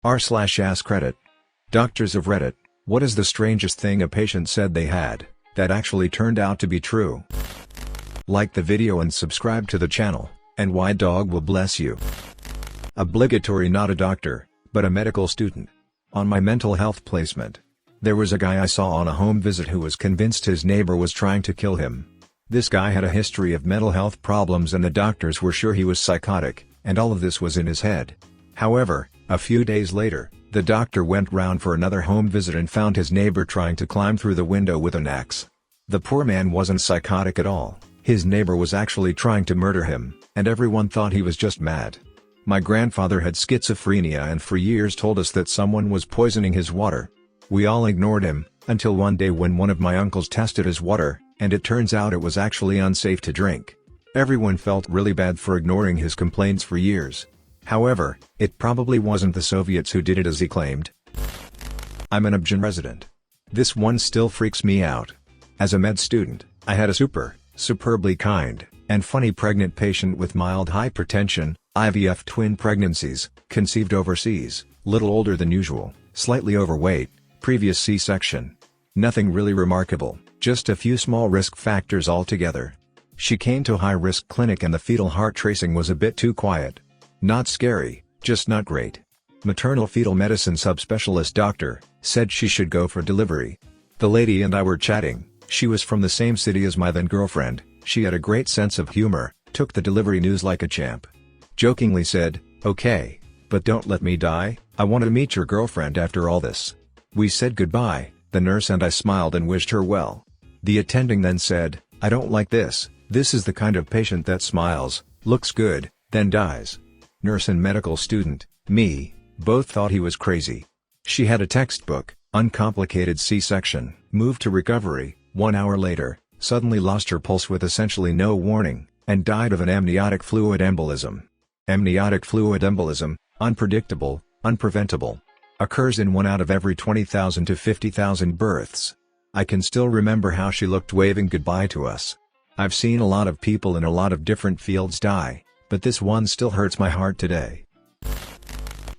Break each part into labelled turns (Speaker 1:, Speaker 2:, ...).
Speaker 1: r/AskReddit. Doctors of Reddit, what is the strangest thing a patient said they had, that actually turned out to be true? Like the video and subscribe to the channel, and why dog will bless you. Obligatory, not a doctor, but a medical student. On my mental health placement, there was a guy I saw on a home visit who was convinced his neighbor was trying to kill him. This guy had a history of mental health problems and the doctors were sure he was psychotic, and all of this was in his head. However, a few days later, the doctor went round for another home visit and found his neighbor trying to climb through the window with an axe. The poor man wasn't psychotic at all, his neighbor was actually trying to murder him, and everyone thought he was just mad. My grandfather had schizophrenia and for years told us that someone was poisoning his water. We all ignored him, until one day when one of my uncles tested his water, and it turns out it was actually unsafe to drink. Everyone felt really bad for ignoring his complaints for years. However, it probably wasn't the Soviets who did it as he claimed. I'm an Abjan resident. This one still freaks me out. As a med student, I had a superbly kind, and funny pregnant patient with mild hypertension, IVF twin pregnancies, conceived overseas, little older than usual, slightly overweight, previous C-section. Nothing really remarkable, just a few small risk factors altogether. She came to a high-risk clinic and the fetal heart tracing was a bit too quiet. Not scary, just not great. Maternal fetal medicine subspecialist doctor said she should go for delivery. The lady and I were chatting, she was from the same city as my then girlfriend, she had a great sense of humor, took the delivery news like a champ. Jokingly said, "Okay, but don't let me die, I want to meet your girlfriend after all this." We said goodbye, the nurse and I smiled and wished her well. The attending then said, "I don't like this, this is the kind of patient that smiles, looks good, then dies." Nurse and medical student, me, both thought he was crazy. She had a textbook, uncomplicated C-section, moved to recovery, 1 hour later, suddenly lost her pulse with essentially no warning, and died of an amniotic fluid embolism. Amniotic fluid embolism, unpredictable, unpreventable. Occurs in 1 out of every 20,000 to 50,000 births. I can still remember how she looked waving goodbye to us. I've seen a lot of people in a lot of different fields die, but this one still hurts my heart today.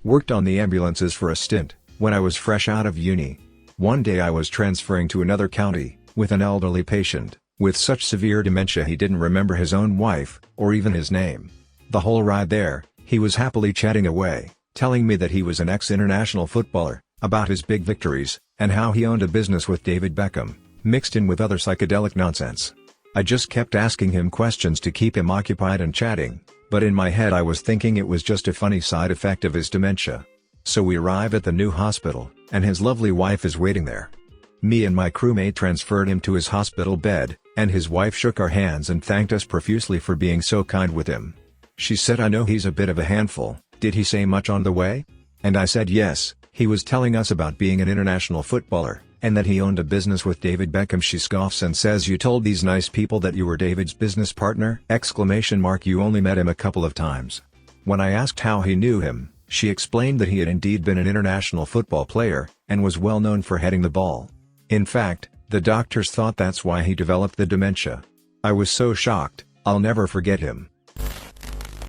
Speaker 1: Worked on the ambulances for a stint, when I was fresh out of uni. One day I was transferring to another county, with an elderly patient, with such severe dementia he didn't remember his own wife, or even his name. The whole ride there, he was happily chatting away, telling me that he was an ex-international footballer, about his big victories, and how he owned a business with David Beckham, mixed in with other psychedelic nonsense. I just kept asking him questions to keep him occupied and chatting, but in my head I was thinking it was just a funny side effect of his dementia. So we arrive at the new hospital, and his lovely wife is waiting there. Me and my crewmate transferred him to his hospital bed, and his wife shook our hands and thanked us profusely for being so kind with him. She said, "I know he's a bit of a handful, did he say much on the way?" And I said yes, he was telling us about being an international footballer, and that he owned a business with David Beckham. She scoffs and says, "You told these nice people that you were David's business partner? You only met him a couple of times." When I asked how he knew him, she explained that he had indeed been an international football player, and was well known for heading the ball. In fact, the doctors thought that's why he developed the dementia. I was so shocked, I'll never forget him.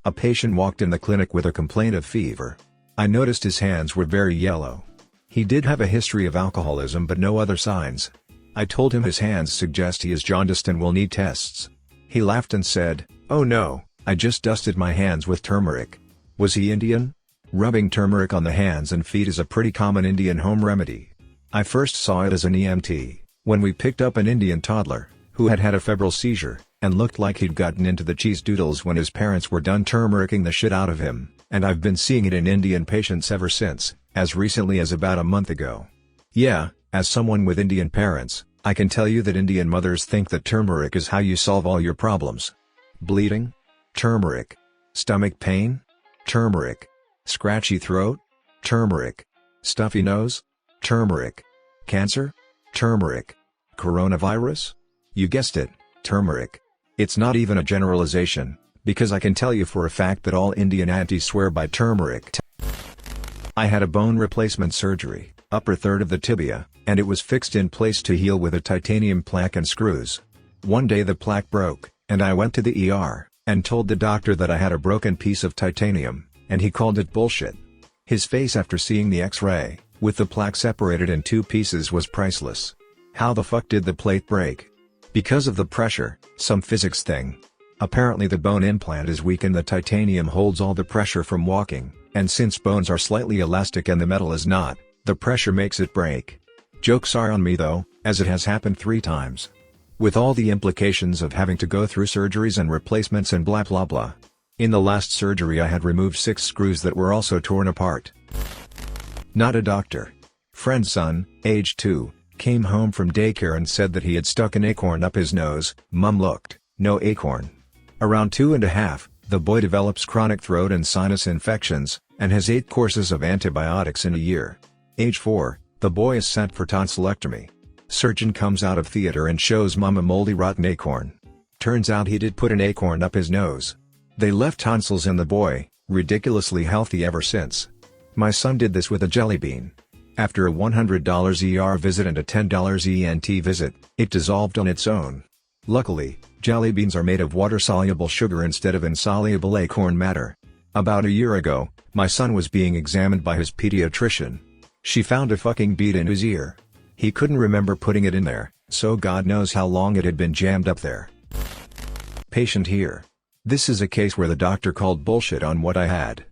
Speaker 1: A patient walked in the clinic with a complaint of fever. I noticed his hands were very yellow. He did have a history of alcoholism but no other signs. I told him his hands suggest he is jaundiced and will need tests. He laughed and said, "Oh no, I just dusted my hands with turmeric." Was he Indian? Rubbing turmeric on the hands and feet is a pretty common Indian home remedy. I first saw it as an EMT, when we picked up an Indian toddler, who had had a febrile seizure, and looked like he'd gotten into the cheese doodles when his parents were done turmericing the shit out of him, and I've been seeing it in Indian patients ever since, as recently as about a month ago. Yeah, as someone with Indian parents, I can tell you that Indian mothers think that turmeric is how you solve all your problems. Bleeding? Turmeric. Stomach pain? Turmeric. Scratchy throat? Turmeric. Stuffy nose? Turmeric. Cancer? Turmeric. Coronavirus? You guessed it, turmeric. It's not even a generalization, because I can tell you for a fact that all Indian aunties swear by turmeric. I had a bone replacement surgery, upper third of the tibia, and it was fixed in place to heal with a titanium plaque and screws. One day the plaque broke, and I went to the ER, and told the doctor that I had a broken piece of titanium, and he called it bullshit. His face after seeing the X-ray, with the plaque separated in 2 pieces, was priceless. How the fuck did the plate break? Because of the pressure, some physics thing. Apparently the bone implant is weak and the titanium holds all the pressure from walking, and since bones are slightly elastic and the metal is not, the pressure makes it break. Jokes are on me though, as it has happened 3 times. With all the implications of having to go through surgeries and replacements and blah blah blah. In the last surgery I had removed 6 screws that were also torn apart. Not a doctor. Friend's son, age 2, came home from daycare and said that he had stuck an acorn up his nose. Mum looked, no acorn. Around 2.5, the boy develops chronic throat and sinus infections, and has 8 courses of antibiotics in a year. Age 4, the boy is sent for tonsillectomy. Surgeon comes out of theater and shows Mum a moldy rotten acorn. Turns out he did put an acorn up his nose. They left tonsils in the boy, ridiculously healthy ever since. My son did this with a jelly bean. After a $100 ER visit and a $10 ENT visit, it dissolved on its own. Luckily, jelly beans are made of water-soluble sugar instead of insoluble acorn matter. About a year ago, my son was being examined by his pediatrician. She found a fucking bead in his ear. He couldn't remember putting it in there, so God knows how long it had been jammed up there. Patient here. This is a case where the doctor called bullshit on what I had.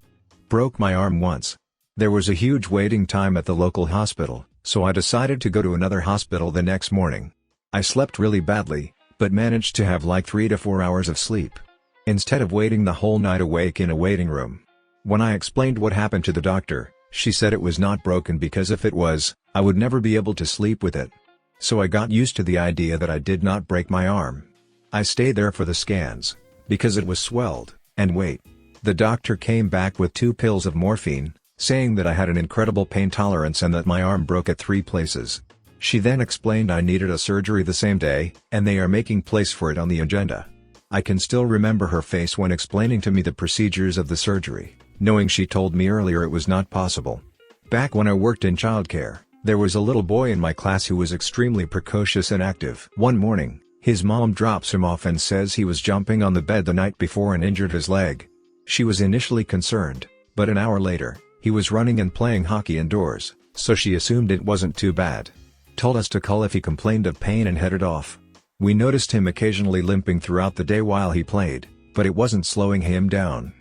Speaker 1: Broke my arm once. There was a huge waiting time at the local hospital, so I decided to go to another hospital the next morning. I slept really badly, but managed to have like 3 to 4 hours of sleep. Instead of waiting the whole night awake in a waiting room. When I explained what happened to the doctor, she said it was not broken because if it was, I would never be able to sleep with it. So I got used to the idea that I did not break my arm. I stayed there for the scans, because it was swelled, and wait. The doctor came back with 2 pills of morphine, saying that I had an incredible pain tolerance and that my arm broke at 3 places. She then explained I needed a surgery the same day, and they are making place for it on the agenda. I can still remember her face when explaining to me the procedures of the surgery, knowing she told me earlier it was not possible. Back when I worked in childcare, there was a little boy in my class who was extremely precocious and active. One morning, his mom drops him off and says he was jumping on the bed the night before and injured his leg. She was initially concerned, but an hour later, he was running and playing hockey indoors, so she assumed it wasn't too bad. Told us to call if he complained of pain and headed off. We noticed him occasionally limping throughout the day while he played, but it wasn't slowing him down.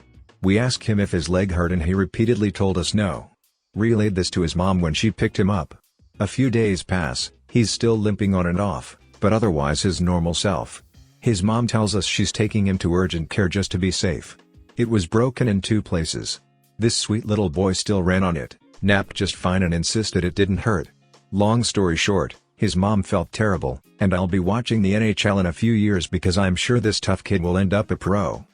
Speaker 1: We asked him if his leg hurt and he repeatedly told us no. Relayed this to his mom when she picked him up. A few days pass, he's still limping on and off, but otherwise his normal self. His mom tells us she's taking him to urgent care just to be safe. It was broken in 2 places. This sweet little boy still ran on it, napped just fine and insisted it didn't hurt. Long story short, his mom felt terrible, and I'll be watching the NHL in a few years because I'm sure this tough kid will end up a pro.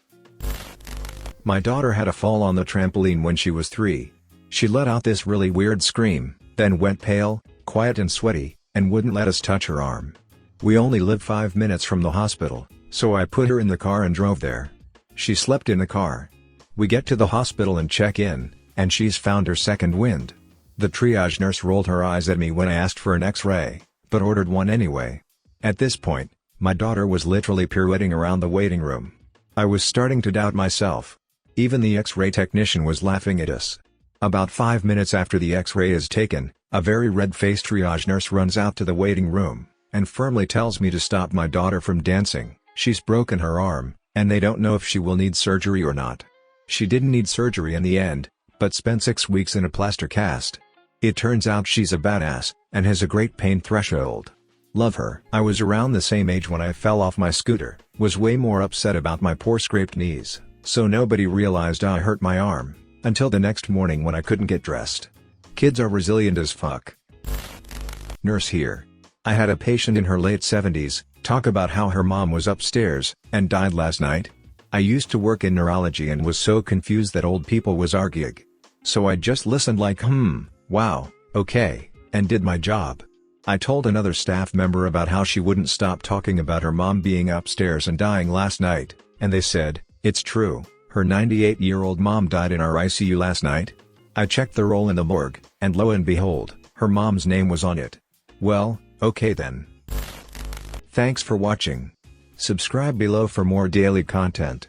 Speaker 1: My daughter had a fall on the trampoline when she was 3. She let out this really weird scream, then went pale, quiet and sweaty, and wouldn't let us touch her arm. We only live 5 minutes from the hospital, so I put her in the car and drove there. She slept in the car. We get to the hospital and check in, and she's found her second wind. The triage nurse rolled her eyes at me when I asked for an X-ray, but ordered one anyway. At this point, my daughter was literally pirouetting around the waiting room. I was starting to doubt myself. Even the X-ray technician was laughing at us. About 5 minutes after the X-ray is taken, a very red-faced triage nurse runs out to the waiting room, and firmly tells me to stop my daughter from dancing. She's broken her arm, and they don't know if she will need surgery or not. She didn't need surgery in the end, but spent 6 weeks in a plaster cast. It turns out she's a badass, and has a great pain threshold. Love her. I was around the same age when I fell off my scooter, was way more upset about my poor scraped knees, so nobody realized I hurt my arm, until the next morning when I couldn't get dressed. Kids are resilient as fuck. Nurse here. I had a patient in her late 70s, talk about how her mom was upstairs, and died last night. I used to work in neurology and was so confused that old people was arguing. So I just listened like wow, okay, and did my job. I told another staff member about how she wouldn't stop talking about her mom being upstairs and dying last night, and they said, it's true, her 98-year-old mom died in our ICU last night. I checked the roll in the morgue, and lo and behold, her mom's name was on it. Well, okay then. Thanks for watching. Subscribe below for more daily content.